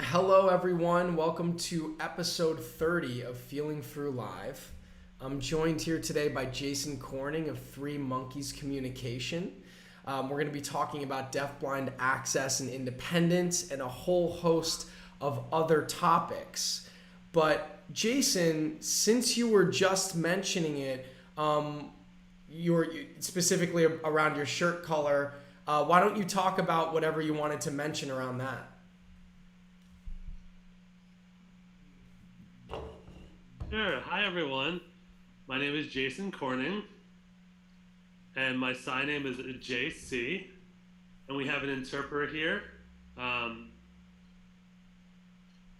Hello, everyone. Welcome to episode 30 of Feeling Through Live. I'm joined here today by Jason Corning of Three Monkeys Communication. We're going to be talking about deafblind access and independence and a whole host of other topics. But Jason, since you were just mentioning it, you're specifically around your shirt color, why don't you talk about whatever you wanted to mention around that? Sure. Hi, everyone. My name is Jason Corning, and my sign name is JC. And we have an interpreter here. Um,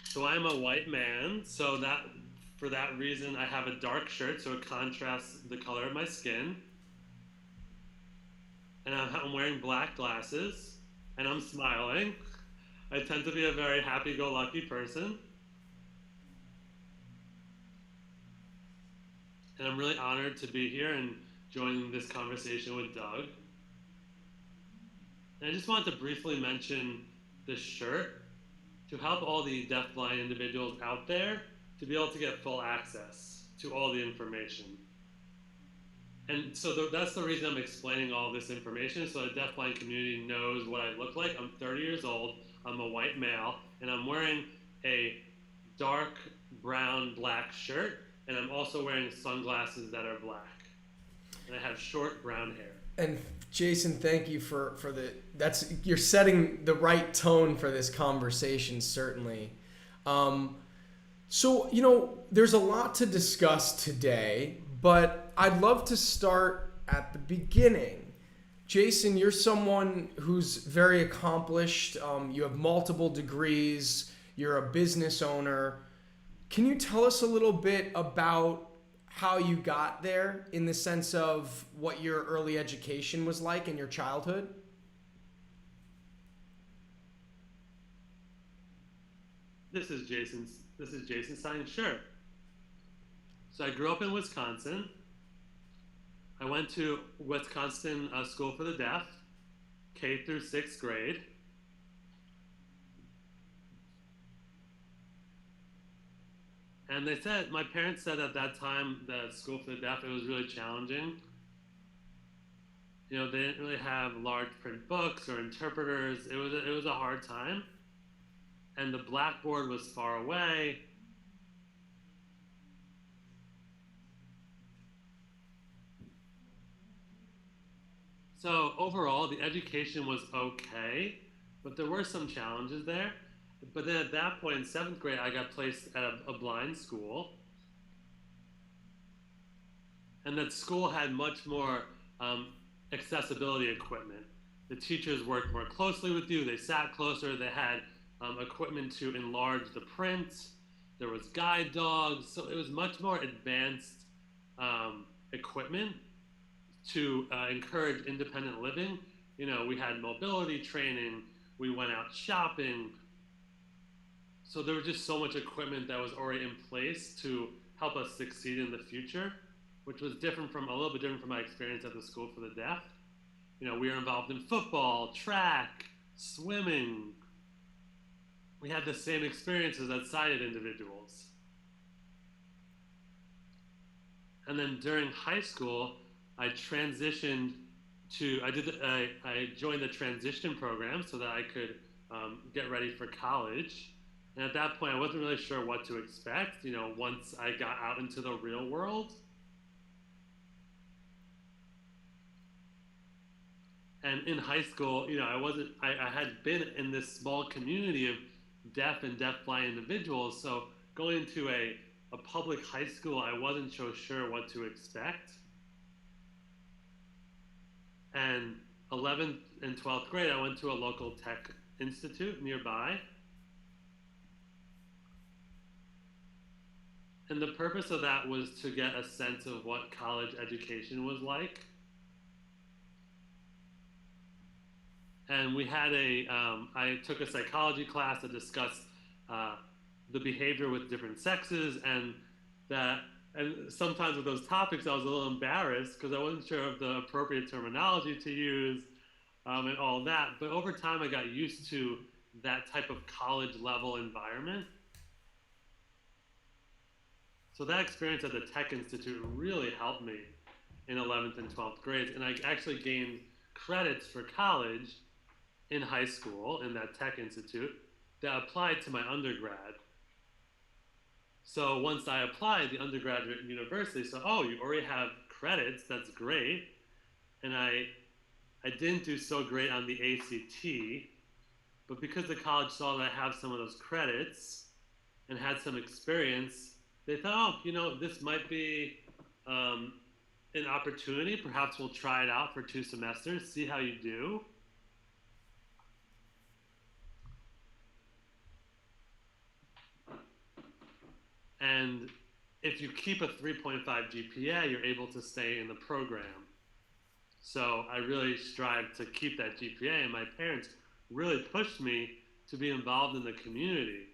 so I am a white man. So that, for that reason, I have a dark shirt, so it contrasts the color of my skin. And I'm wearing black glasses, and I'm smiling. I tend to be a very happy-go-lucky person. And I'm really honored to be here and join this conversation with Doug. And I just wanted to briefly mention this shirt to help all the deafblind individuals out there to be able to get full access to all the information. And so that's the reason I'm explaining all this information, so the deafblind community knows what I look like. I'm 30 years old, I'm a white male, and I'm wearing a dark brown black shirt, and I'm also wearing sunglasses that are black. And I have short brown hair. And Jason, thank you for you're setting the right tone for this conversation, certainly. So there's a lot to discuss today, but I'd love to start at the beginning. Jason, you're someone who's very accomplished. You have multiple degrees. You're a business owner. Can you tell us a little bit about how you got there in the sense of what your early education was like in your childhood? This is Jason's sign. Sure. So I grew up in Wisconsin. I went to Wisconsin School for the Deaf, K through sixth grade. And my parents said at that time that School for the Deaf, it was really challenging. They didn't really have large print books or interpreters. It was a hard time. And the blackboard was far away. So overall, the education was okay, but there were some challenges there. But then at that point in seventh grade, I got placed at a blind school. And that school had much more accessibility equipment. The teachers worked more closely with you. They sat closer. They had equipment to enlarge the print. There was guide dogs. So it was much more advanced equipment to encourage independent living. We had mobility training. We went out shopping. So there was just so much equipment that was already in place to help us succeed in the future, which was a little bit different from my experience at the School for the Deaf. We were involved in football, track, swimming. We had the same experiences as sighted individuals. And then during high school, I transitioned I joined the transition program so that I could get ready for college. And at that point, I wasn't really sure what to expect, once I got out into the real world. And in high school, I had been in this small community of deaf and deafblind individuals. So going into a public high school, I wasn't so sure what to expect. And 11th and 12th grade, I went to a local tech institute nearby. And the purpose of that was to get a sense of what college education was like. And we had I took a psychology class that discussed the behavior with different sexes, and sometimes with those topics I was a little embarrassed because I wasn't sure of the appropriate terminology to use and all that. But over time I got used to that type of college level environment. So that experience at the Tech Institute really helped me in 11th and 12th grades. And I actually gained credits for college in high school in that Tech Institute that applied to my undergrad. So once I applied, the undergraduate university said, oh, you already have credits, that's great. And I didn't do so great on the ACT, but because the college saw that I have some of those credits and had some experience, they thought, oh, this might be an opportunity. Perhaps we'll try it out for 2 semesters, see how you do. And if you keep a 3.5 GPA, you're able to stay in the program. So I really strive to keep that GPA, and my parents really pushed me to be involved in the community.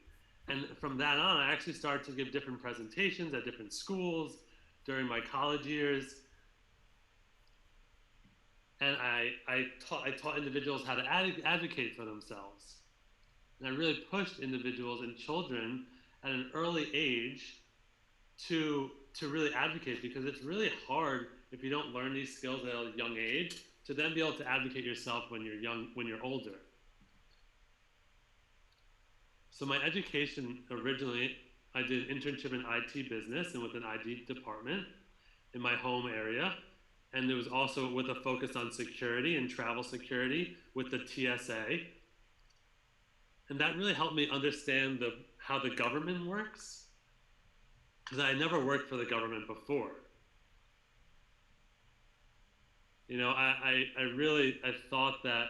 And from that on, I actually started to give different presentations at different schools during my college years. And I taught individuals how to advocate for themselves. And I really pushed individuals and children at an early age to really advocate, because it's really hard if you don't learn these skills at a young age to then be able to advocate yourself when you're young, when you're older. So my education originally, I did an internship in IT business and with an IT department in my home area. And it was also with a focus on security and travel security with the TSA. And that really helped me understand how the government works, because I never worked for the government before. I thought that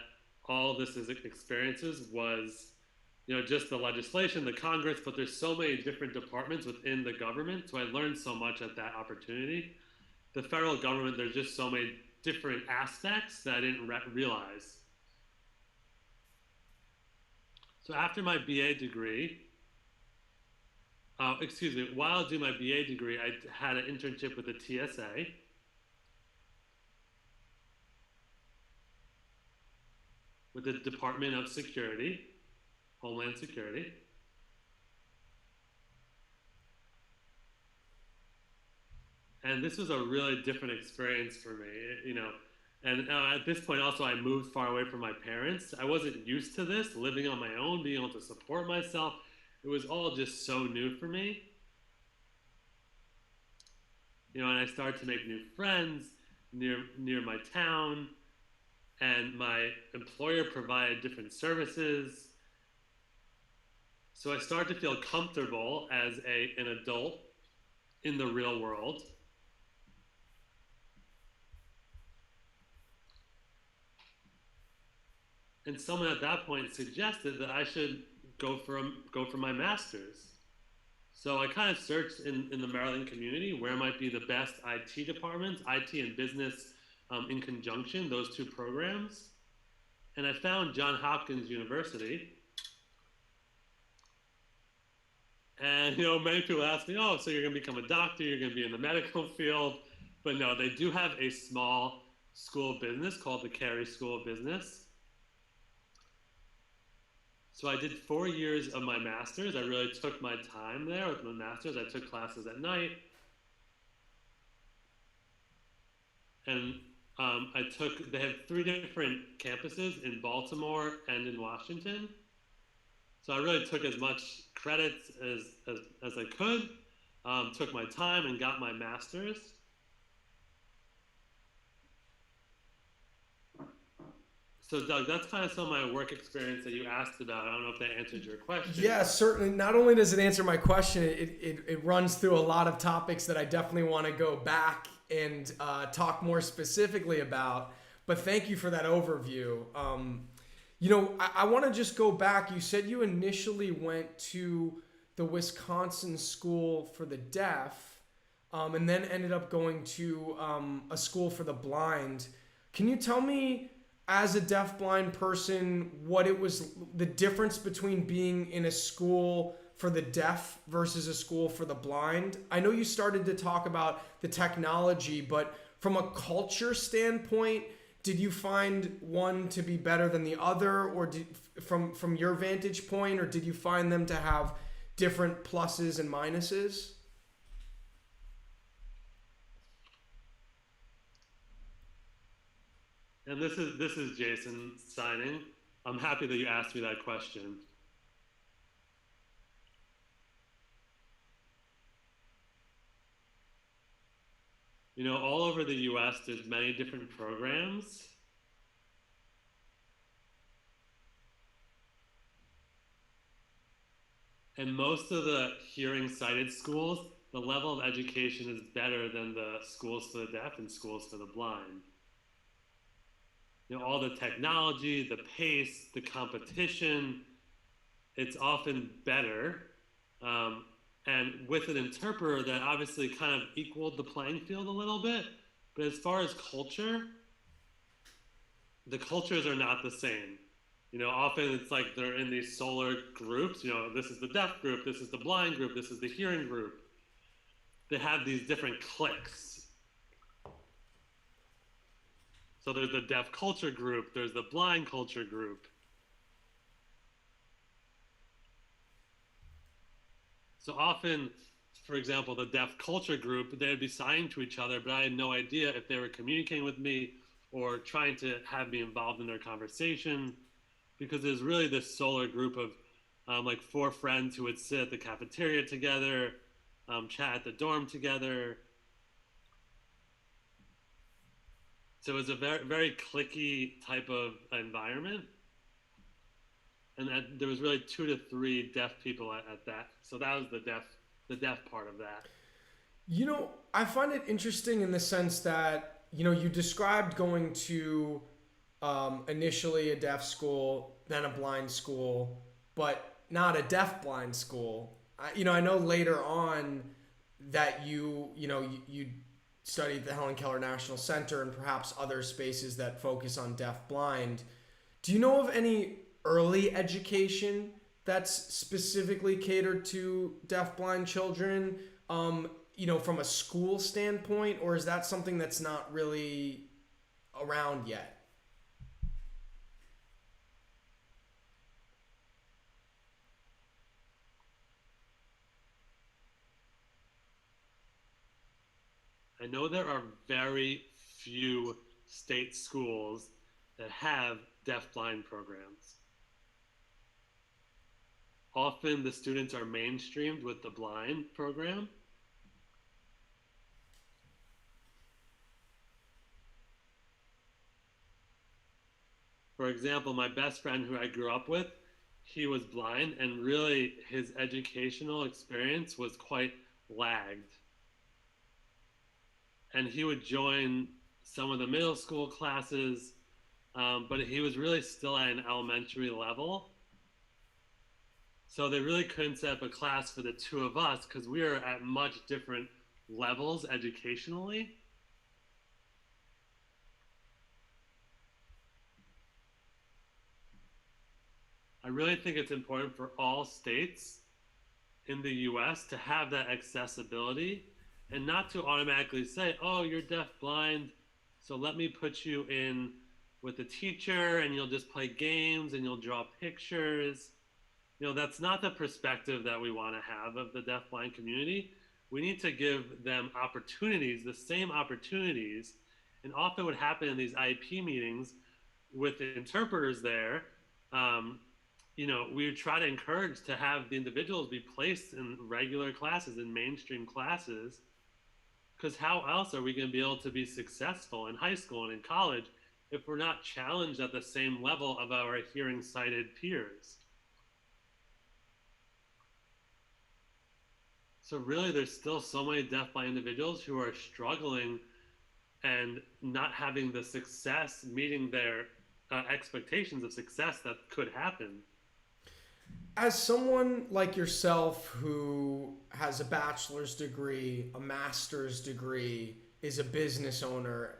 all this experiences was, just the legislation, the Congress, but there's so many different departments within the government. So I learned so much at that opportunity. The federal government, there's just so many different aspects that I didn't realize. So after my BA degree, while doing my BA degree, I had an internship with the TSA. With the Department of Security, Homeland Security. And this was a really different experience for me, And at this point also, I moved far away from my parents. I wasn't used to this, living on my own, being able to support myself. It was all just so new for me. And I started to make new friends near my town, and my employer provided different services. So I started to feel comfortable as an adult in the real world. And someone at that point suggested that I should go for my master's. So I kind of searched in the Maryland community where might be the best IT departments, IT and business in conjunction, those 2 programs. And I found Johns Hopkins University. And many people ask me, oh, so you're going to become a doctor, you're going to be in the medical field. But no, they do have a small school of business called the Carey School of Business. So I did 4 years of my master's. I really took my time there with my master's. I took classes at night. And they have 3 different campuses in Baltimore and in Washington. So I really took as much credits as I could, took my time and got my master's. So Doug, that's kind of some of my work experience that you asked about. I don't know if that answered your question. Yeah, certainly. Not only does it answer my question, it runs through a lot of topics that I definitely want to go back and talk more specifically about. But thank you for that overview. I want to just go back. You said you initially went to the Wisconsin School for the Deaf, and then ended up going to a school for the blind. Can you tell me, as a deaf-blind person, what it was, the difference between being in a school for the deaf versus a school for the blind? I know you started to talk about the technology, but from a culture standpoint, did you find one to be better than the other? Or from your vantage point, or did you find them to have different pluses and minuses? And this is Jason signing. I'm happy that you asked me that question. You know, all over the US, there's many different programs. And most of the hearing sighted schools, the level of education is better than the schools for the deaf and schools for the blind. You know, all the technology, the pace, the competition, it's often better. And with an interpreter that obviously kind of equaled the playing field a little bit. But as far as culture, the cultures are not the same. You know, often it's like they're in these solar groups. You know, this is the deaf group, this is the blind group, this is the hearing group. They have these different cliques. So there's the deaf culture group, there's the blind culture group. So often, for example, the deaf culture group, they would be signing to each other, but I had no idea if they were communicating with me or trying to have me involved in their conversation, because there's really this solar group of like 4 friends who would sit at the cafeteria together, chat at the dorm together. So it was a very, very cliquey type of environment. And there was really 2 to 3 deaf people at that. So that was the deaf part of that. You know, I find it interesting in the sense that, you know, you described going to initially a deaf school, then a blind school, but not a deaf blind school. I know later on that you studied at the Helen Keller National Center and perhaps other spaces that focus on deaf blind. Do you know of any early education that's specifically catered to deaf blind children, from a school standpoint, or is that something that's not really around yet? I know there are very few state schools that have deaf-blind programs. Often the students are mainstreamed with the blind program. For example, my best friend who I grew up with, he was blind, and really his educational experience was quite lagged. And he would join some of the middle school classes, but he was really still at an elementary level. So they really couldn't set up a class for the 2 of us because we were at much different levels educationally. I really think it's important for all states in the US to have that accessibility and not to automatically say, oh, you're deaf blind, so let me put you in with a teacher and you'll just play games and you'll draw pictures. You know, that's not the perspective that we want to have of the deaf blind community. We need to give them opportunities, the same opportunities. And often what happened in these IEP meetings with the interpreters there, we would try to encourage to have the individuals be placed in regular classes, in mainstream classes, because how else are we going to be able to be successful in high school and in college if we're not challenged at the same level of our hearing sighted peers? So really, there's still so many deafblind individuals who are struggling and not having the success, meeting their expectations of success that could happen. As someone like yourself who has a bachelor's degree, a master's degree, is a business owner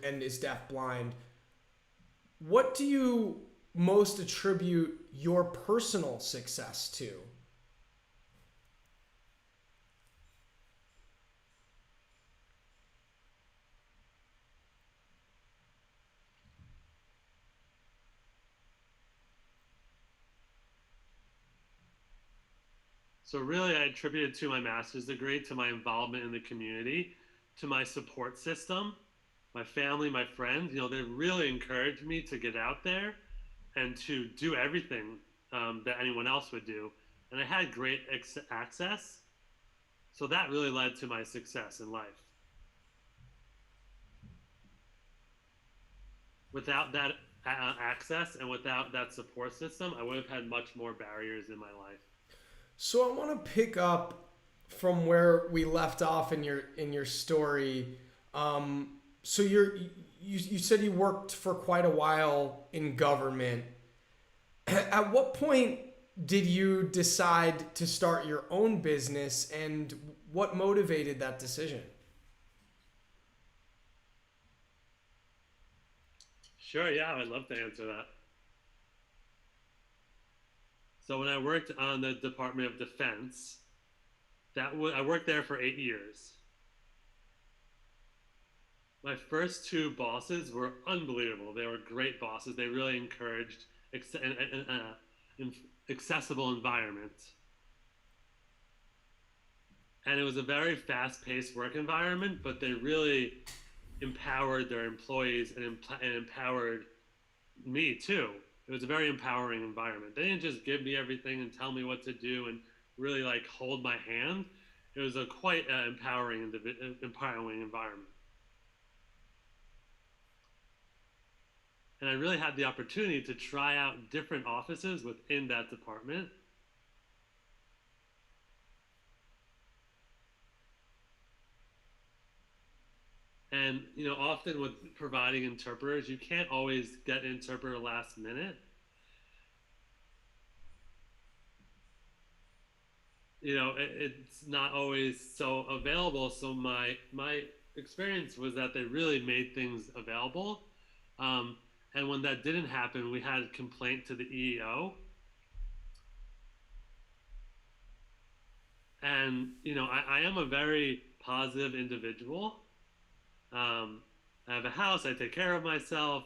and is deafblind, what do you most attribute your personal success to? So really, I attributed to my master's degree, to my involvement in the community, to my support system, my family, my friends. They really encouraged me to get out there and to do everything that anyone else would do. And I had great access. So that really led to my success in life. Without that access and without that support system, I would have had much more barriers in my life. So I want to pick up from where we left off in your story. So you said you worked for quite a while in government. At what point did you decide to start your own business, and what motivated that decision? Sure, yeah, I'd love to answer that. So when I worked on the Department of Defense, I worked there for 8 years. My first two bosses were unbelievable. They were great bosses. They really encouraged an accessible environment. And it was a very fast-paced work environment, but they really empowered their employees and empowered me too. It was a very empowering environment. They didn't just give me everything and tell me what to do and really like hold my hand. It was a quite empowering environment. And I really had the opportunity to try out different offices within that department. And often with providing interpreters, you can't always get an interpreter last minute. It's not always so available. So my experience was that they really made things available. And when that didn't happen, we had a complaint to the EEO. And I am a very positive individual. I have a house. I take care of myself.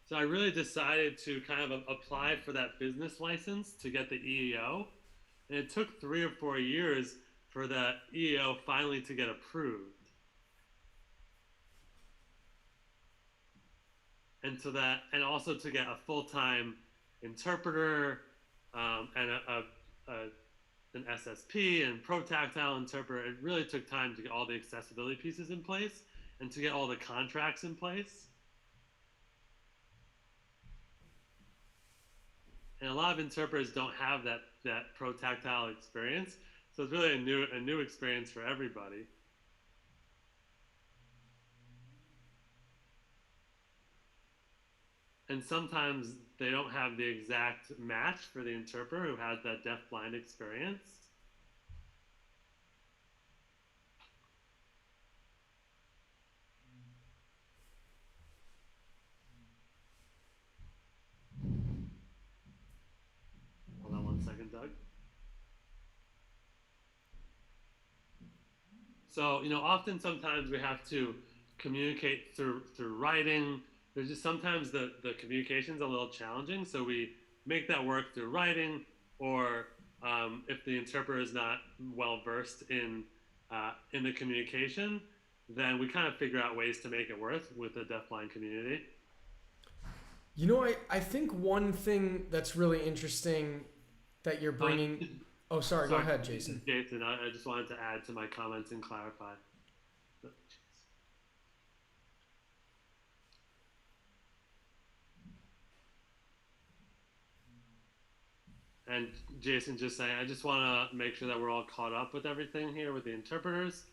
So I really decided to kind of apply for that business license to get the EEO. And it took 3 or 4 years for the EEO finally to get approved. And also to get a full-time interpreter and an SSP and pro-tactile interpreter. It really took time to get all the accessibility pieces in place and to get all the contracts in place. And a lot of interpreters don't have that pro-tactile experience, so it's really a new experience for everybody. And sometimes they don't have the exact match for the interpreter who has that deaf-blind experience. Hold on 1 second, Doug. So, often sometimes we have to communicate through writing. There's just sometimes the communication's a little challenging, so we make that work through writing, or if the interpreter is not well versed in the communication, then we kind of figure out ways to make it work with the deafblind community. I think one thing that's really interesting that you're bringing. Oh, sorry. Go ahead, Jason. Jason, I just wanted to add to my comments and clarify. And Jason just saying, I just want to make sure that we're all caught up with everything here with the interpreters.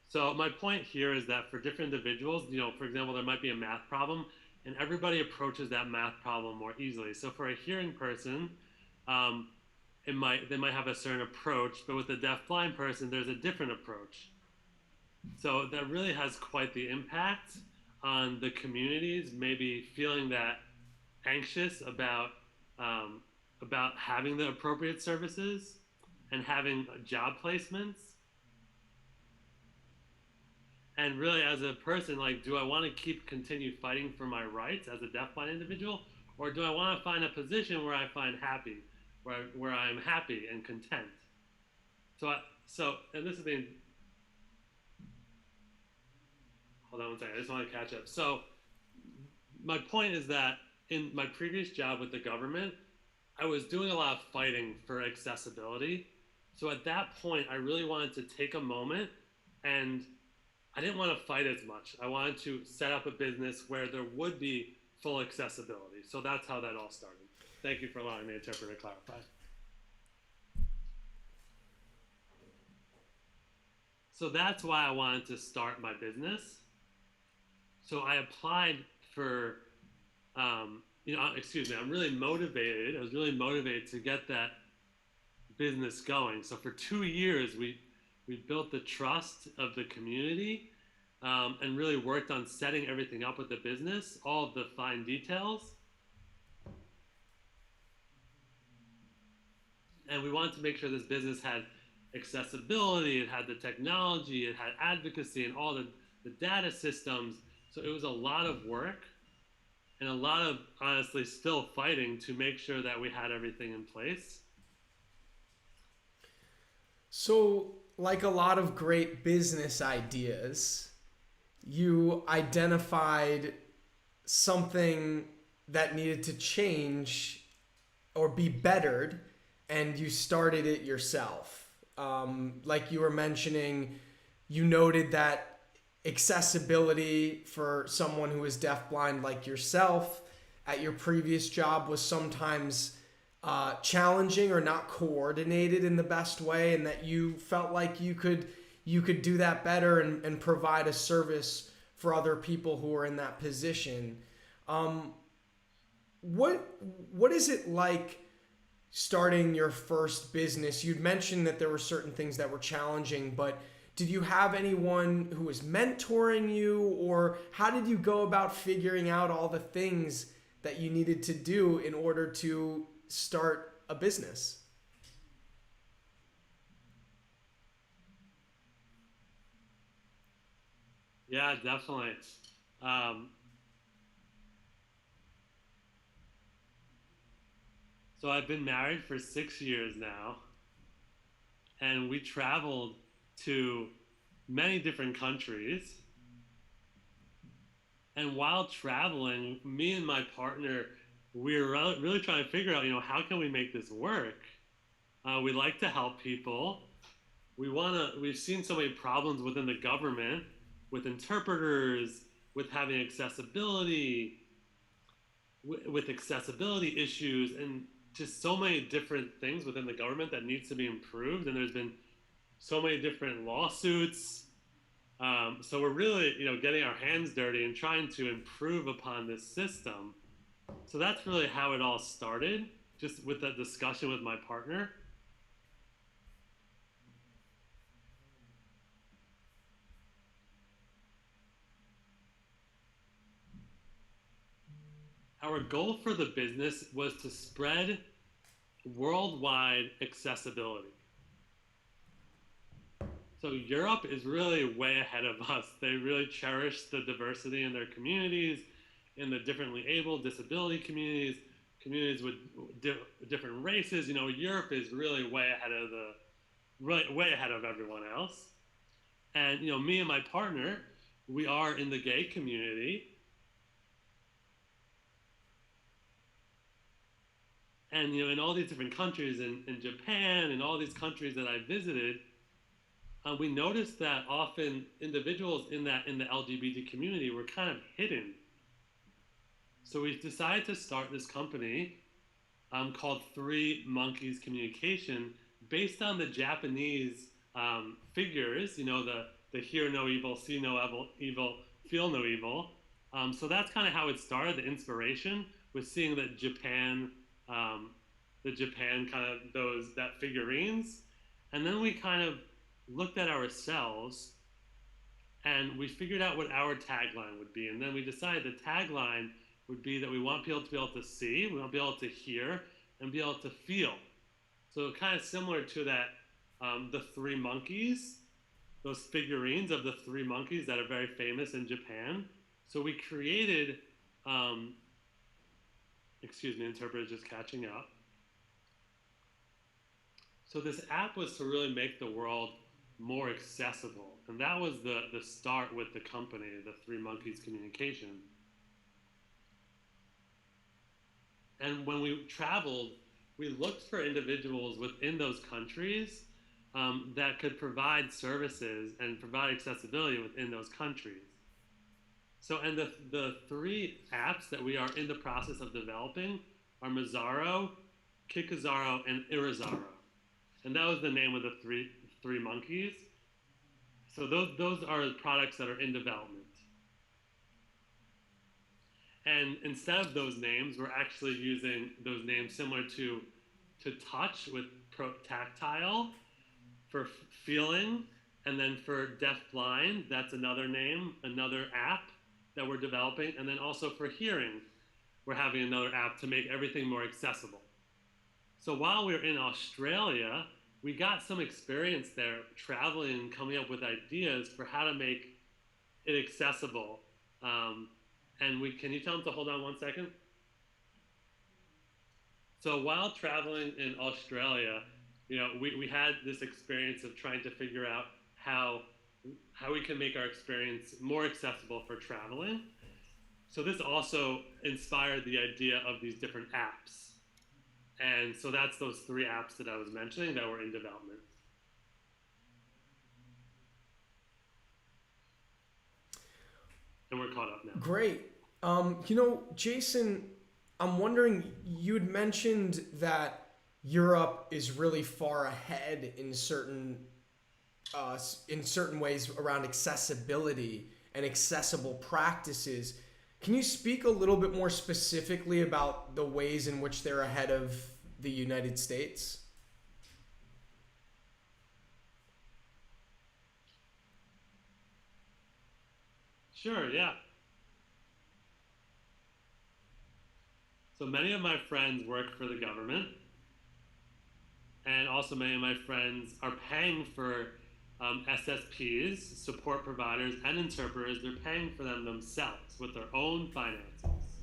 So my point here is that for different individuals, for example, there might be a math problem, and everybody approaches that math problem more easily. So for a hearing person, they might have a certain approach, but with a deaf-blind person, there's a different approach. So that really has quite the impact on the communities, maybe feeling that anxious about having the appropriate services and having job placements. And really, as a person, like, do I want to continue fighting for my rights as a deafblind individual, or do I want to find a position where I find happy, where I'm happy and content? And this is the, hold on one second, I just want to catch up. So my point is that in my previous job with the government, I was doing a lot of fighting for accessibility. So at that point, I really wanted to take a moment, and I didn't want to fight as much. I wanted to set up a business where there would be full accessibility. So that's how that all started. Thank you for allowing the interpreter to clarify. So that's why I wanted to start my business. So I applied for, excuse me, I'm really motivated. I was really motivated to get that business going. So for 2 years, we built the trust of the community, and really worked on setting everything up with the business, all of the fine details. And we wanted to make sure this business had accessibility, it had the technology, it had advocacy, and all the data systems. So it was a lot of work and a lot of, honestly, still fighting to make sure that we had everything in place. So, like a lot of great business ideas, you identified something that needed to change or be bettered, and you started it yourself. Like you were mentioning, you noted that accessibility for someone who is deafblind like yourself at your previous job was sometimes challenging or not coordinated in the best way, and that you felt like you could do that better and provide a service for other people who are in that position. What is it like starting your first business? You'd mentioned that there were certain things that were challenging, but did you have anyone who was mentoring you, or how did you go about figuring out all the things that you needed to do in order to start a business? Yeah, definitely. So I've been married for 6 years now, and we traveled to many different countries. And while traveling, me and my partner, we were really trying to figure out, how can we make this work? We like to help people. We've seen so many problems within the government with interpreters, with having accessibility, with accessibility issues, and just so many different things within the government that needs to be improved. And there's been so many different lawsuits. So we're really, getting our hands dirty and trying to improve upon this system. So that's really how it all started, just with that discussion with my partner. Our goal for the business was to spread worldwide accessibility. So Europe is really way ahead of us. They really cherish the diversity in their communities, in the differently able, disability communities, communities with different races. Europe is really way ahead of everyone else. And me and my partner, we are in the gay community. And in all these different countries, in Japan, and all these countries that I visited, we noticed that often individuals in the LGBT community were kind of hidden. So we decided to start this company called Three Monkeys Communication, based on the Japanese figures, the hear no evil, see no evil, feel no evil. So that's kind of how it started. The inspiration was seeing that Japan kind of that figurines, and then we kind of looked at ourselves, and we figured out what our tagline would be. And then we decided the tagline would be that we want people to be able to see, we want to be able to hear, and be able to feel. So kind of similar to that, the Three Monkeys. those figurines of the three monkeys that are very famous in Japan. So we created, excuse me, interpreter just catching up. So this app was to really make the world more accessible. And that was the start with the company, the Three Monkeys Communication. And when we traveled, we looked for individuals within those countries that could provide services and provide accessibility within those countries. So, and the three apps that we are in the process of developing are Mazzaro, Kikazaro, and Irizaro. And that was the name of the three monkeys. So those are products that are in development. And instead of those names, we're actually using those names similar to touch with tactile, for feeling, and then for DeafBlind, that's another name, another app that we're developing. And then also for hearing, we're having another app to make everything more accessible. So while we were in Australia, we got some experience there traveling and coming up with ideas for how to make it accessible. And can you tell them to hold on 1 second? So while traveling in Australia, we had this experience of trying to figure out how we can make our experience more accessible for traveling. So this also inspired the idea of these different apps. And so that's those three apps that I was mentioning that were in development. And we're caught up now. Great. Jason, I'm wondering, you had mentioned that Europe is really far ahead in certain ways around accessibility and accessible practices. Can you speak a little bit more specifically about the ways in which they're ahead of the United States? Sure, yeah. So many of my friends work for the government, and also many of my friends are paying for SSPs, support providers, and interpreters. They're paying for them themselves with their own finances.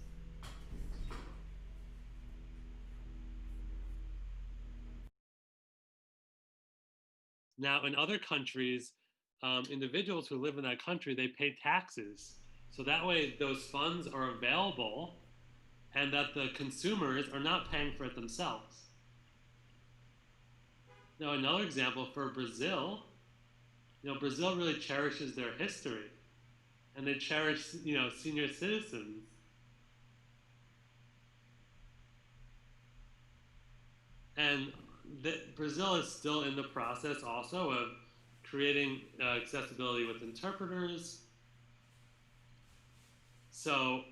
Now, in other countries, individuals who live in that country, they pay taxes. So that way those funds are available and that the consumers are not paying for it themselves. Now, another example for Brazil, Brazil really cherishes their history, and they cherish, senior citizens. And Brazil is still in the process also of creating accessibility with interpreters. So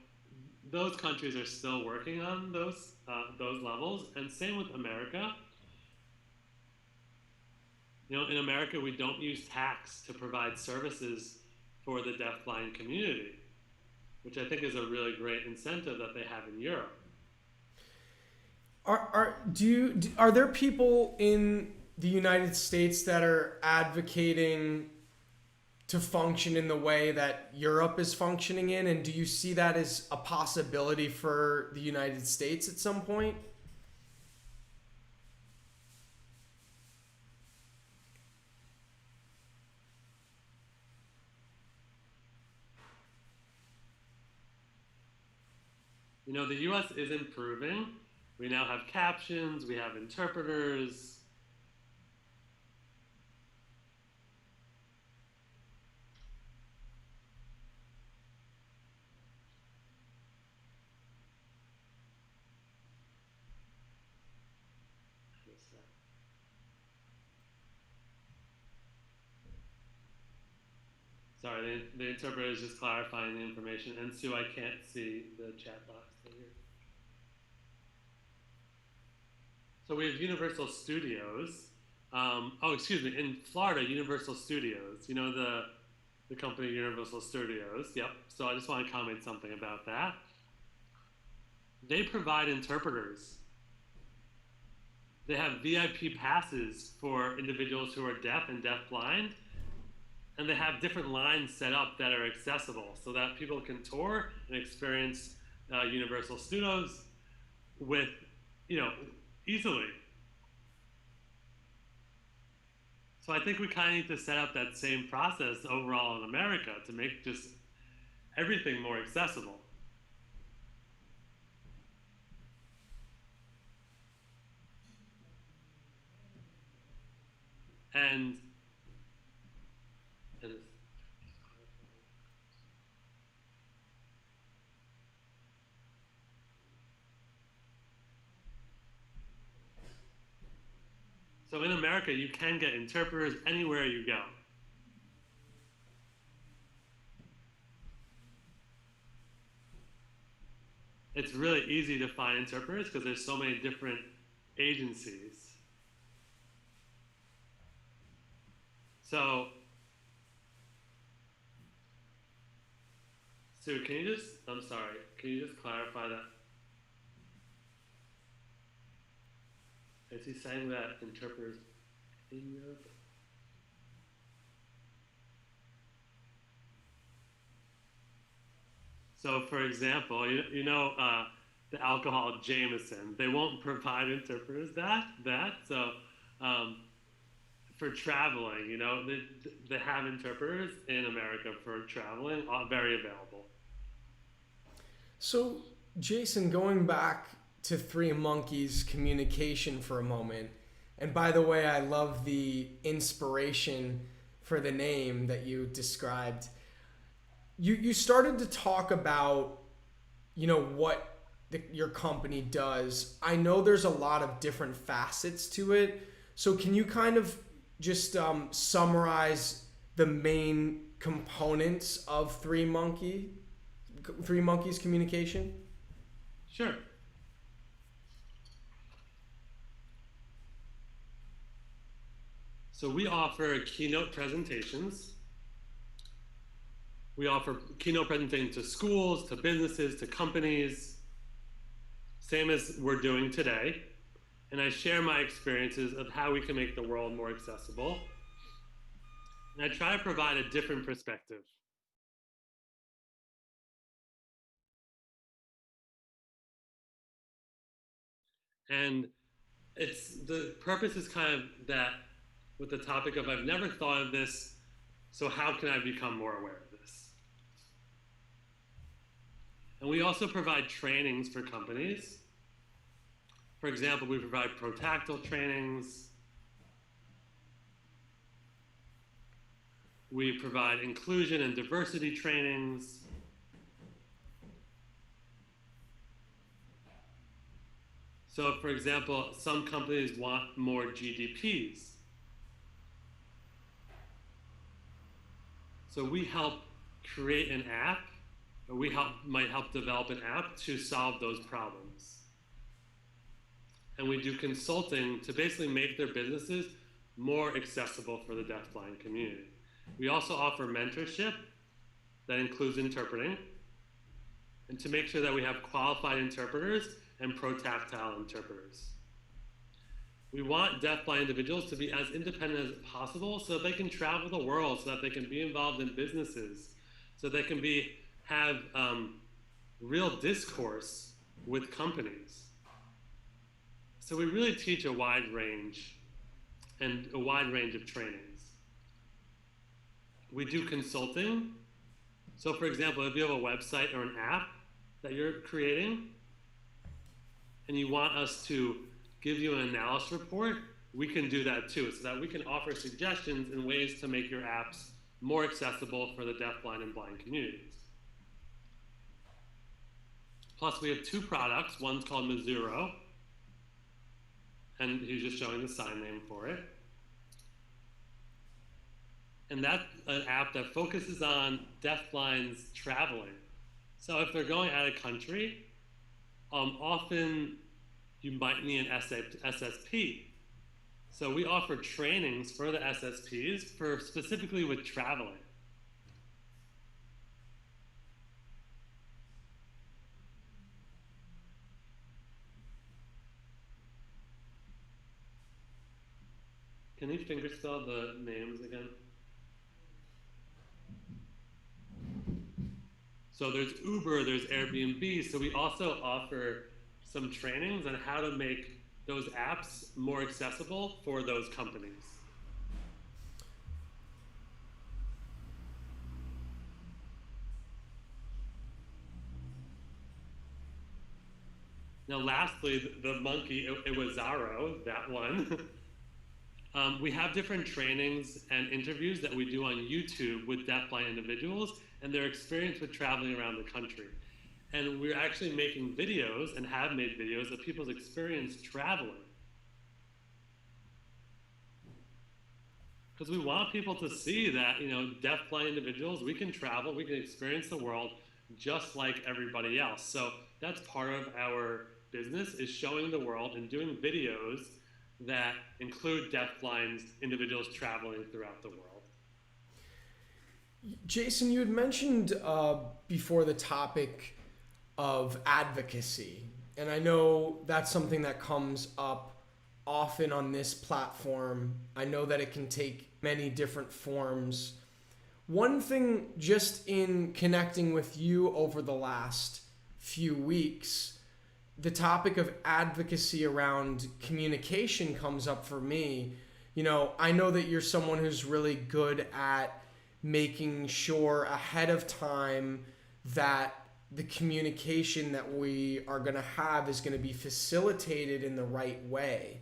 those countries are still working on those levels, and same with America. In America, we don't use tax to provide services for the deafblind community, which I think is a really great incentive that they have in Europe. Are there people in the United States that are advocating to function in the way that Europe is functioning in, and do you see that as a possibility for the United States at some point? The US is improving. We now have captions, we have interpreters. Sorry, the interpreter is just clarifying the information. And Sue, I can't see the chat box here. So we have Universal Studios. In Florida, Universal Studios. The company Universal Studios. Yep. So I just want to comment something about that. They provide interpreters. They have VIP passes for individuals who are deaf and deafblind. And they have different lines set up that are accessible so that people can tour and experience Universal Studios with, easily. So I think we kind of need to set up that same process overall in America to make just everything more accessible. And, and so in America, you can get interpreters anywhere you go. It's really easy to find interpreters because there's so many different agencies. So, Sue, I'm sorry, can you just clarify that? Is he saying that interpreters in Europe? So, for example, the alcohol Jameson, they won't provide interpreters so um, for traveling, they have interpreters in America for traveling, very available. So, Jason, going back to Three Monkeys communication for a moment, and by the way, I love the inspiration for the name that you described. You started to talk about, what your company does. I know there's a lot of different facets to it. So can you kind of just summarize the main components of Three Monkeys communication? Sure. So we offer keynote presentations. We offer keynote presentations to schools, to businesses, to companies, same as we're doing today. And I share my experiences of how we can make the world more accessible. And I try to provide a different perspective. And the purpose is kind of that with the topic of I've never thought of this, so how can I become more aware of this? And we also provide trainings for companies. For example, we provide protactile trainings. We provide inclusion and diversity trainings. So, for example, some companies want more GDPs. So we help create an app, or might help develop an app to solve those problems. And we do consulting to basically make their businesses more accessible for the deafblind community. We also offer mentorship that includes interpreting, and to make sure that we have qualified interpreters and protactile interpreters. We want deafblind individuals to be as independent as possible so that they can travel the world, so that they can be involved in businesses, so they can have real discourse with companies. So we really teach a wide range of trainings. We do consulting. So for example, if you have a website or an app that you're creating and you want us to give you an analysis report, we can do that too, so that we can offer suggestions and ways to make your apps more accessible for the deafblind and blind communities. Plus, we have two products. One's called Mazuro, and he's just showing the sign name for it. And that's an app that focuses on deafblinds traveling. So if they're going out of country, often you might need an SSP. So we offer trainings for the SSPs for specifically with traveling. Can you fingerspell the names again? So there's Uber, there's Airbnb. So we also offer some trainings on how to make those apps more accessible for those companies. Now, lastly, the monkey, it was Zaro, that one. We have different trainings and interviews that we do on YouTube with deafblind individuals and their experience with traveling around the country. And we're actually making videos and have made videos of people's experience traveling. Because we want people to see that, deafblind individuals, we can travel, we can experience the world just like everybody else. So that's part of our business, is showing the world and doing videos that include deafblind individuals traveling throughout the world. Jason, you had mentioned before the topic of advocacy, and I know that's something that comes up often on this platform. I know that it can take many different forms. One thing, just in connecting with you over the last few weeks, the topic of advocacy around communication comes up for me. I know that you're someone who's really good at making sure ahead of time that the communication that we are going to have is going to be facilitated in the right way.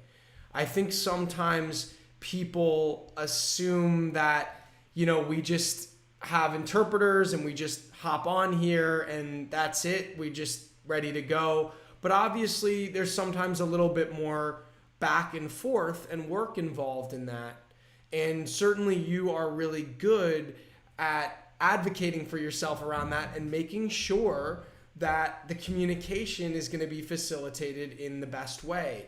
I think sometimes people assume that, we just have interpreters and we just hop on here and that's it. We just ready to go. But obviously there's sometimes a little bit more back and forth and work involved in that. And certainly you are really good at advocating for yourself around that and making sure that the communication is going to be facilitated in the best way.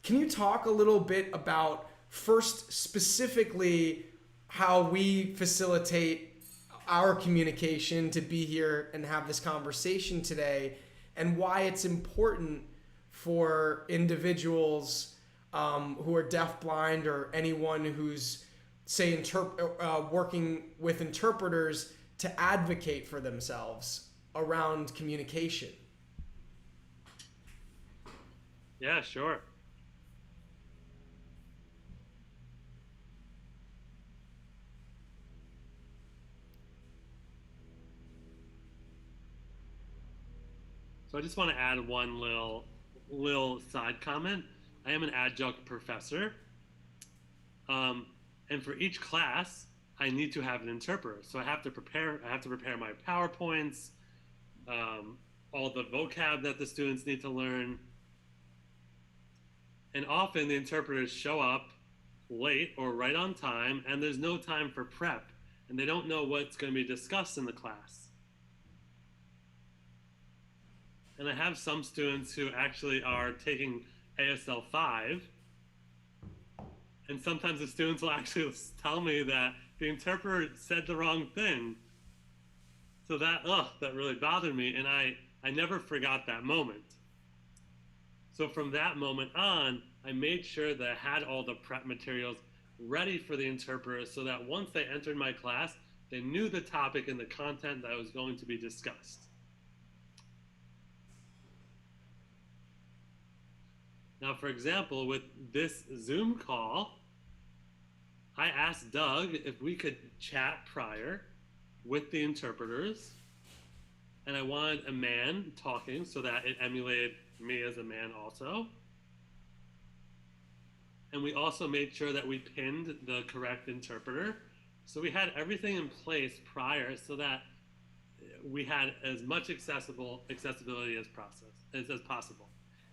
Can you talk a little bit about, first, specifically how we facilitate our communication to be here and have this conversation today, and why it's important for individuals who are deafblind or anyone who's, say, working with interpreters to advocate for themselves around communication? Yeah, sure. So I just want to add one little side comment. I am an adjunct professor, and for each class, I need to have an interpreter. So I have to prepare my PowerPoints, all the vocab that the students need to learn, and often the interpreters show up late or right on time, and there's no time for prep, and they don't know what's going to be discussed in the class. And I have some students who actually are taking ASL 5, and sometimes the students will actually tell me that the interpreter said the wrong thing. So that really bothered me, and I never forgot that moment. So from that moment on, I made sure that I had all the prep materials ready for the interpreter so that once they entered my class, they knew the topic and the content that was going to be discussed. Now, for example, with this Zoom call, I asked Doug if we could chat prior with the interpreters, and I wanted a man talking so that it emulated me as a man also. And we also made sure that we pinned the correct interpreter. So we had everything in place prior so that we had as much accessibility as possible.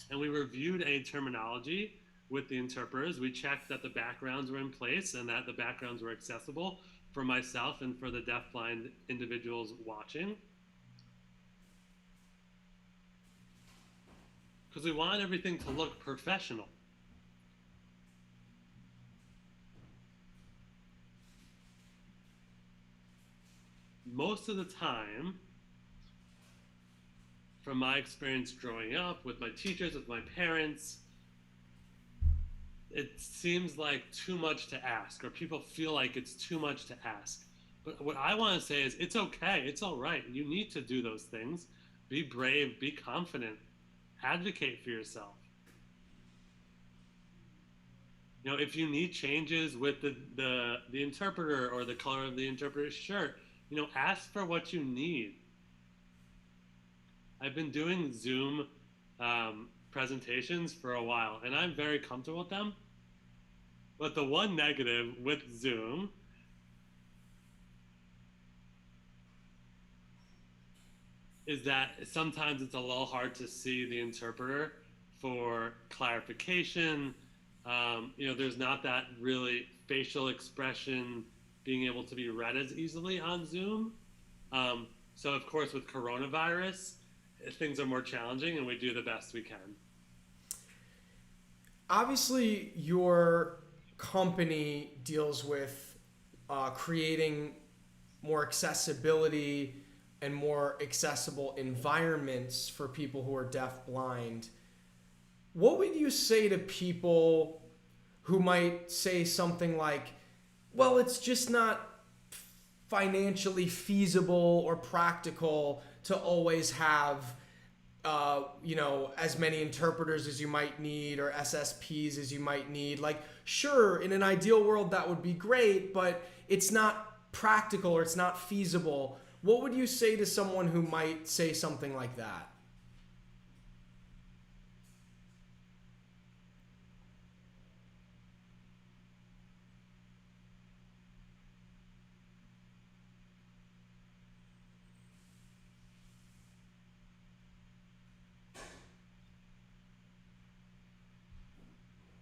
And we reviewed any terminology with the interpreters. We checked that the backgrounds were in place and that the backgrounds were accessible for myself and for the deafblind individuals watching. Because we wanted everything to look professional. Most of the time, from my experience growing up with my teachers, with my parents, it seems like too much to ask, or people feel like it's too much to ask. But what I want to say is it's okay. It's all right. You need to do those things. Be brave, be confident, advocate for yourself. You know, if you need changes with the interpreter or the color of the interpreter's shirt, you know, ask for what you need. I've been doing Zoom presentations for a while, and I'm very comfortable with them. But the one negative with Zoom is that sometimes it's a little hard to see the interpreter for clarification. You know, there's not that really facial expression being able to be read as easily on Zoom. So, of course, with coronavirus, things are more challenging, and we do the best we can. Obviously, your company deals with creating more accessibility and more accessible environments for people who are deaf-blind. What would you say to people who might say something like, well, it's just not financially feasible or practical to always have as many interpreters as you might need or SSPs as you might need. Like, sure, in an ideal world that would be great, but it's not practical or it's not feasible. What would you say to someone who might say something like that?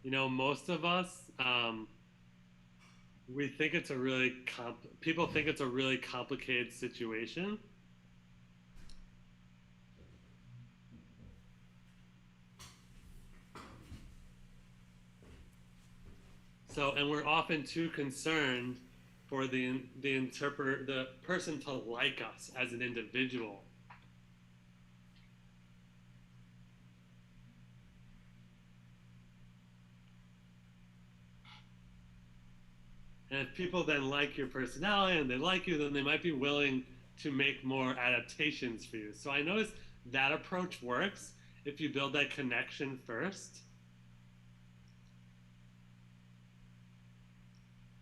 You know, most of us, we think it's a really people think it's a really complicated situation. So, and we're often too concerned for the interpreter, the person to like us as an individual. And if people then like your personality and they like you, then they might be willing to make more adaptations for you. So I notice that approach works if you build that connection first.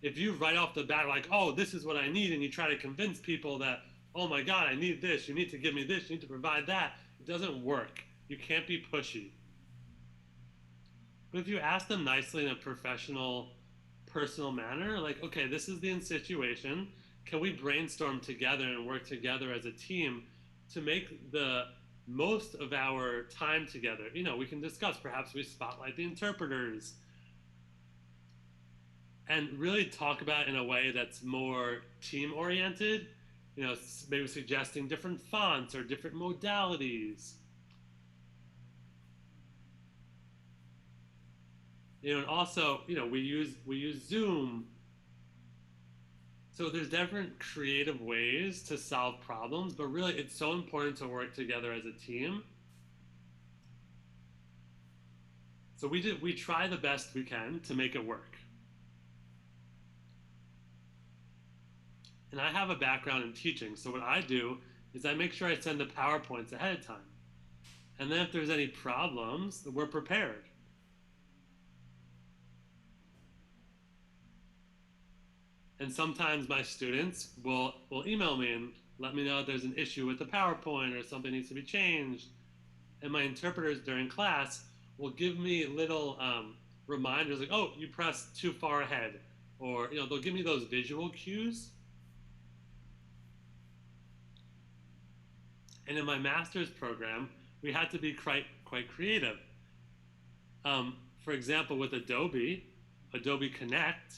If you right off the bat are like, oh, this is what I need, and you try to convince people that, oh my God, I need this, you need to give me this, you need to provide that, it doesn't work. You can't be pushy. But if you ask them nicely in a professional, personal manner, like, okay, this is the situation. Can we brainstorm together and work together as a team to make the most of our time together? You know, we can discuss, perhaps we spotlight the interpreters and really talk about it in a way that's more team oriented, you know, maybe suggesting different fonts or different modalities. You know, and also, you know, we use Zoom. So there's different creative ways to solve problems, but really it's so important to work together as a team. So we try the best we can to make it work. And I have a background in teaching, so what I do is I make sure I send the PowerPoints ahead of time. And then if there's any problems, we're prepared. And sometimes my students will email me and let me know if there's an issue with the PowerPoint or something needs to be changed. And my interpreters during class will give me little reminders like, oh, you pressed too far ahead. Or, you know, they'll give me those visual cues. And in my master's program, we had to be quite creative. For example, with Adobe Connect,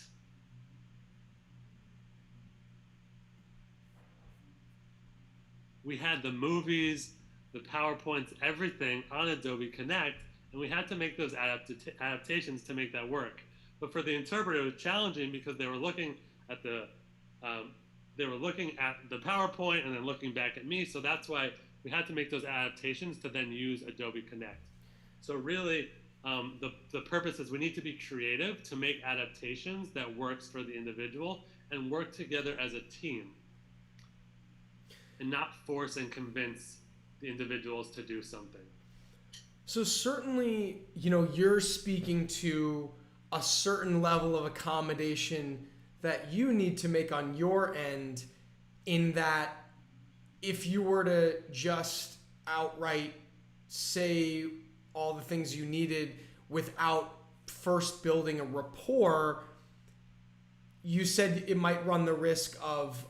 we had the movies, the PowerPoints, everything on Adobe Connect, and we had to make those adaptations to make that work. But for the interpreter, it was challenging because they were looking at the PowerPoint and then looking back at me. So that's why we had to make those adaptations to then use Adobe Connect. So really, the purpose is we need to be creative to make adaptations that works for the individual and work together as a team and not force and convince the individuals to do something. So certainly, you're speaking to a certain level of accommodation that you need to make on your end, in that if you were to just outright say all the things you needed without first building a rapport, you said it might run the risk of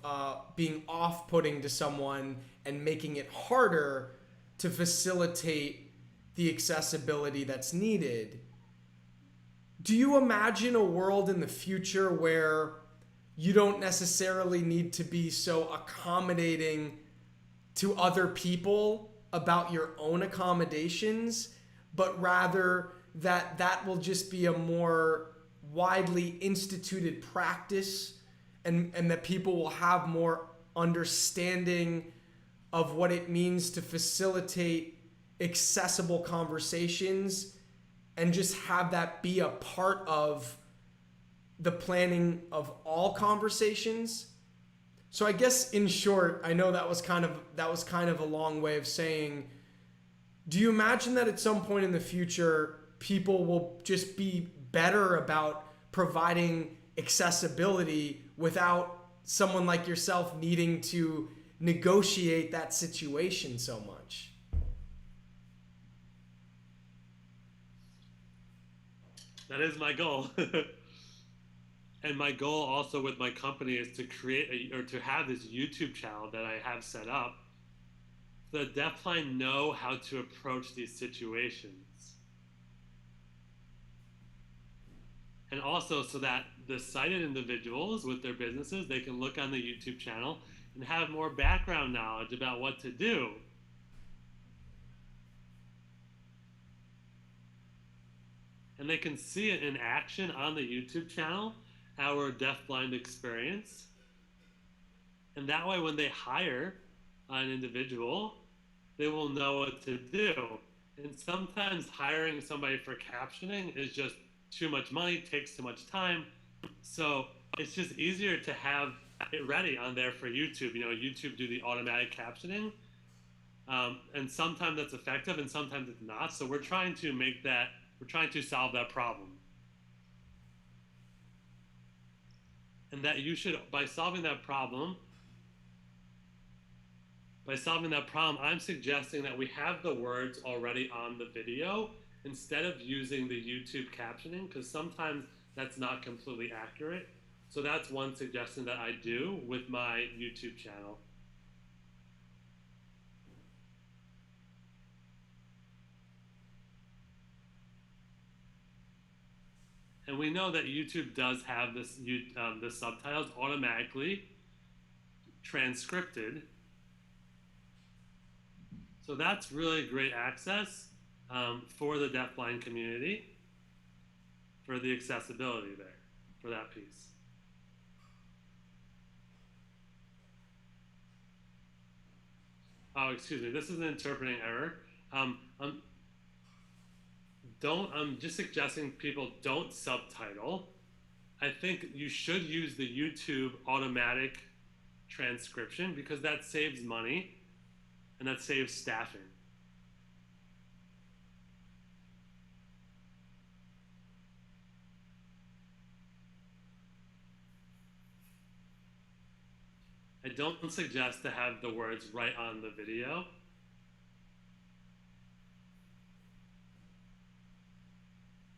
being off-putting to someone and making it harder to facilitate the accessibility that's needed. Do you imagine a world in the future where you don't necessarily need to be so accommodating to other people about your own accommodations, but rather that will just be a more widely instituted practice, and that people will have more understanding of what it means to facilitate accessible conversations, and just have that be a part of the planning of all conversations? So I guess in short, I know that was kind of a long way of saying, do you imagine that at some point in the future people will just be better about providing accessibility without someone like yourself needing to negotiate that situation so much? That is my goal. And my goal also with my company is to to have this YouTube channel that I have set up, so that DeafBlind know how to approach these situations. And also so that the sighted individuals with their businesses, they can look on the YouTube channel and have more background knowledge about what to do. And they can see it in action on the YouTube channel, our DeafBlind experience. And that way, when they hire an individual, they will know what to do. And sometimes hiring somebody for captioning is just too much money, takes too much time. So it's just easier to have it ready on there for YouTube. YouTube do the automatic captioning. And sometimes that's effective and sometimes it's not. So we're trying to solve that problem. And that you should, by solving that problem, I'm suggesting that we have the words already on the video instead of using the YouTube captioning, because sometimes that's not completely accurate. So that's one suggestion that I do with my YouTube channel. And we know that YouTube does have the subtitles automatically transcripted. So that's really great access for the deafblind community, for the accessibility there, for that piece. Oh, excuse me, this is an interpreting error. I'm just suggesting people don't subtitle. I think you should use the YouTube automatic transcription, because that saves money and that saves staffing. I don't suggest to have the words right on the video.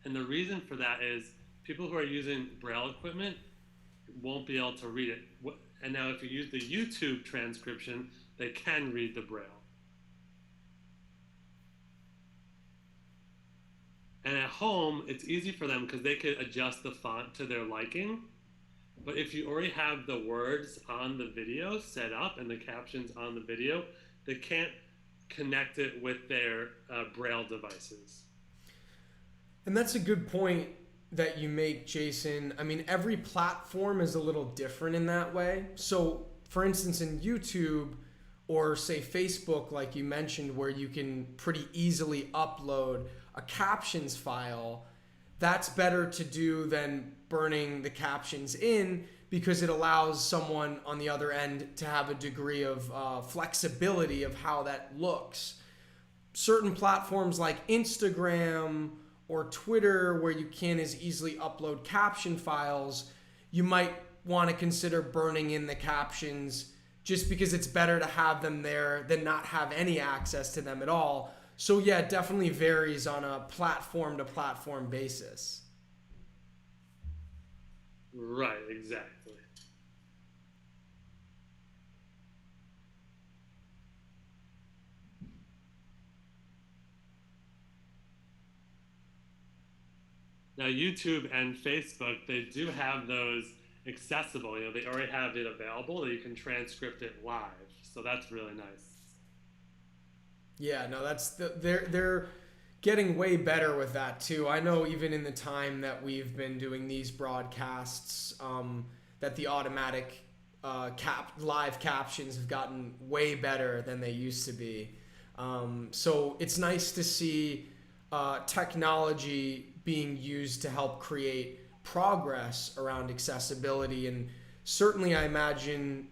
And the reason for that is people who are using Braille equipment won't be able to read it. And now if you use the YouTube transcription, they can read the Braille. And at home, it's easy for them because they could adjust the font to their liking. But if you already have the words on the video set up and the captions on the video, they can't connect it with their Braille devices. And that's a good point that you make, Jason. I mean, every platform is a little different in that way. So, for instance, in YouTube or say Facebook, like you mentioned, where you can pretty easily upload a captions file, that's better to do than burning the captions in, because it allows someone on the other end to have a degree of flexibility of how that looks. Certain platforms like Instagram or Twitter, where you can't as easily upload caption files, you might want to consider burning in the captions just because it's better to have them there than not have any access to them at all. So yeah, it definitely varies on a platform to platform basis. Right, exactly. Now, YouTube and Facebook, they do have those accessible. They already have it available that you can transcript it live. So that's really nice. Yeah, no, they're getting way better with that too. I know even in the time that we've been doing these broadcasts, that the automatic live captions have gotten way better than they used to be. So it's nice to see technology being used to help create progress around accessibility, and certainly I imagine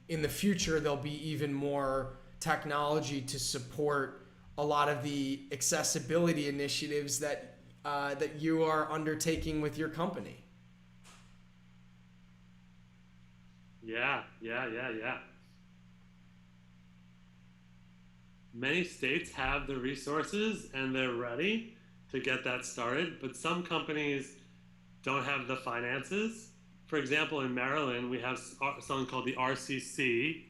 in the future there'll be even more technology to support a lot of the accessibility initiatives that you are undertaking with your company. Yeah. Many states have the resources and they're ready to get that started, but some companies don't have the finances. For example, in Maryland, we have something called the RCC.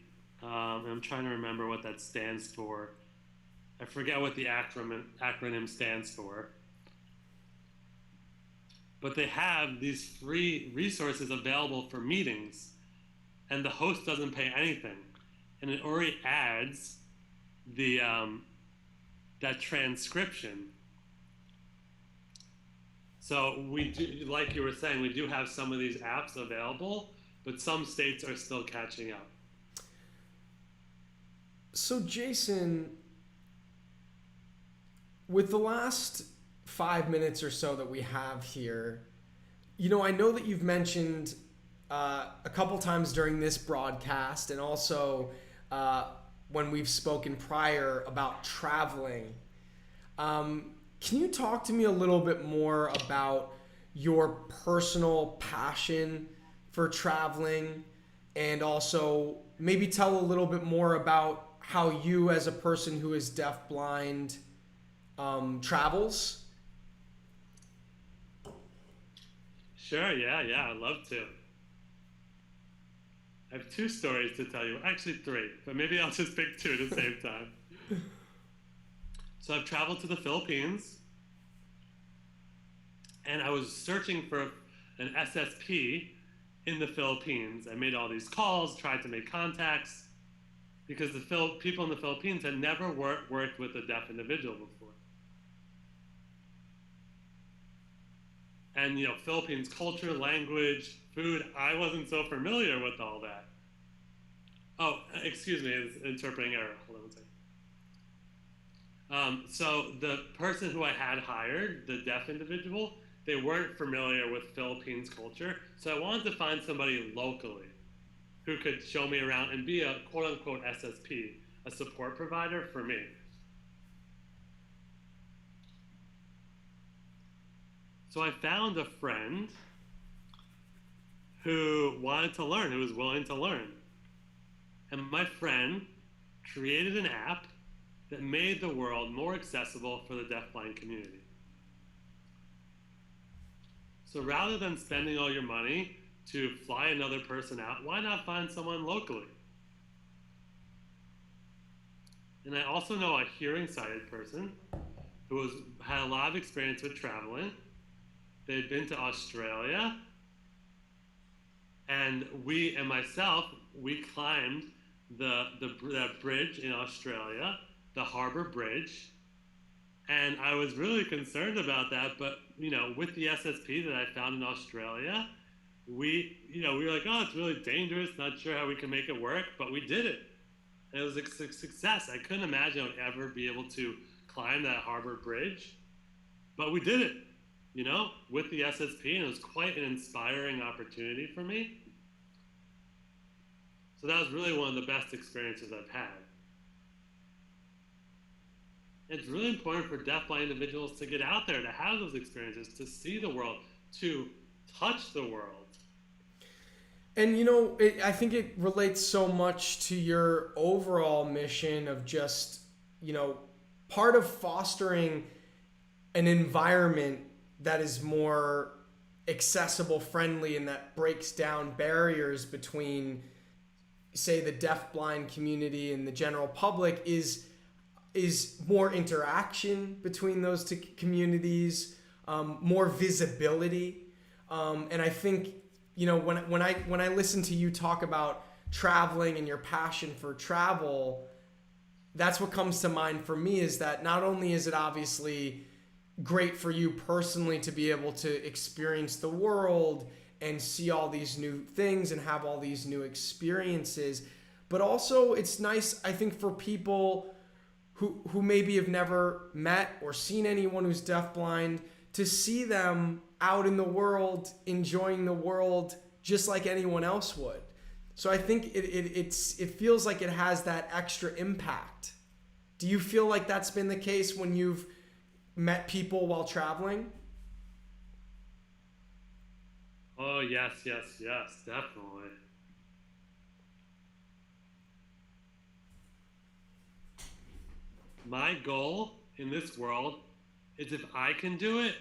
I'm trying to remember what that stands for. I forget what the acronym stands for. But they have these free resources available for meetings, and the host doesn't pay anything. And it already adds the that transcription. So we do, like you were saying, we do have some of these apps available, but some states are still catching up. So Jason, with the last 5 minutes or so that we have here, I know that you've mentioned a couple times during this broadcast and also when we've spoken prior about traveling. Can you talk to me a little bit more about your personal passion for traveling, and also maybe tell a little bit more about how you, as a person who is deafblind, travels? Sure, yeah, I'd love to. I have 2 stories to tell you. Actually 3, but maybe I'll just pick 2 at the same time. So I've traveled to the Philippines, and I was searching for an SSP in the Philippines. I made all these calls, tried to make contacts, because the people in the Philippines had never worked with a deaf individual before. And Philippines culture, language, food, I wasn't so familiar with all that. Oh, excuse me, it's interpreting error. Hold on one second. So the person who I had hired, the deaf individual, they weren't familiar with Philippines culture. So I wanted to find somebody locally who could show me around and be a quote-unquote SSP, a support provider for me. So I found a friend who wanted to learn, who was willing to learn. And my friend created an app that made the world more accessible for the deafblind community. So rather than spending all your money to fly another person out, why not find someone locally? And I also know a hearing sighted person who had a lot of experience with traveling. They'd been to Australia, and we climbed the bridge in Australia, the Harbour Bridge, and I was really concerned about that. But with the SSP that I found in Australia, we were like, oh, it's really dangerous. Not sure how we can make it work, but we did it, and it was a success. I couldn't imagine I would ever be able to climb that Harbour Bridge, but we did it. with the SSP, and it was quite an inspiring opportunity for me. So that was really one of the best experiences I've had. It's really important for deafblind individuals to get out there, to have those experiences, to see the world, to touch the world. And I think it relates so much to your overall mission of just, part of fostering an environment that is more accessible, friendly, and that breaks down barriers between, say, the deafblind community and the general public is more interaction between those two communities, more visibility. And I think, when I listen to you talk about traveling and your passion for travel, that's what comes to mind for me, is that not only is it obviously great for you personally to be able to experience the world and see all these new things and have all these new experiences, but also it's nice, I think, for people who maybe have never met or seen anyone who's deafblind, to see them out in the world, enjoying the world just like anyone else would. So I think it feels like it has that extra impact. Do you feel like that's been the case when you've met people while traveling? Oh, yes, definitely. My goal in this world is, if I can do it,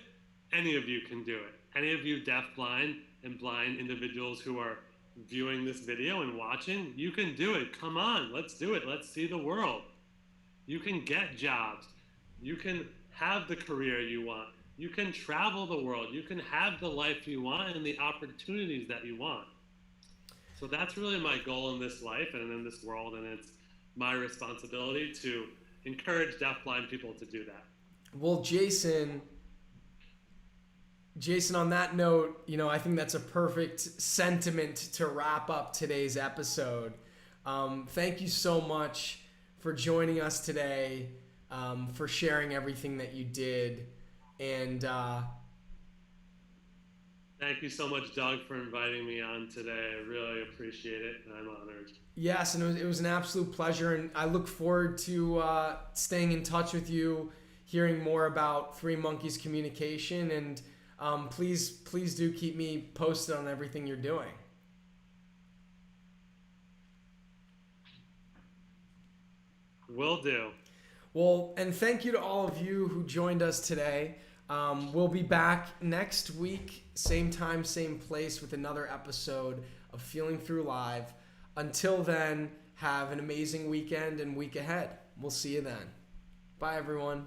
any of you can do it. Any of you deafblind and blind individuals who are viewing this video and watching, you can do it. Come on, let's do it. Let's see the world. You can get jobs. You can have the career you want. You can travel the world. You can have the life you want and the opportunities that you want. So that's really my goal in this life and in this world, and it's my responsibility to encourage deafblind people to do that. Well, Jason, on that note, I think that's a perfect sentiment to wrap up today's episode. Thank you so much for joining us today, for sharing everything that you did. And thank you so much, Doug, for inviting me on today. I really appreciate it, and I'm honored. Yes, and it was an absolute pleasure, and I look forward to staying in touch with you, hearing more about Three Monkeys Communication, and please do keep me posted on everything you're doing. Will do. Well, and thank you to all of you who joined us today. We'll be back next week, same time, same place, with another episode of Feeling Through Live. Until then, have an amazing weekend and week ahead. We'll see you then. Bye, everyone.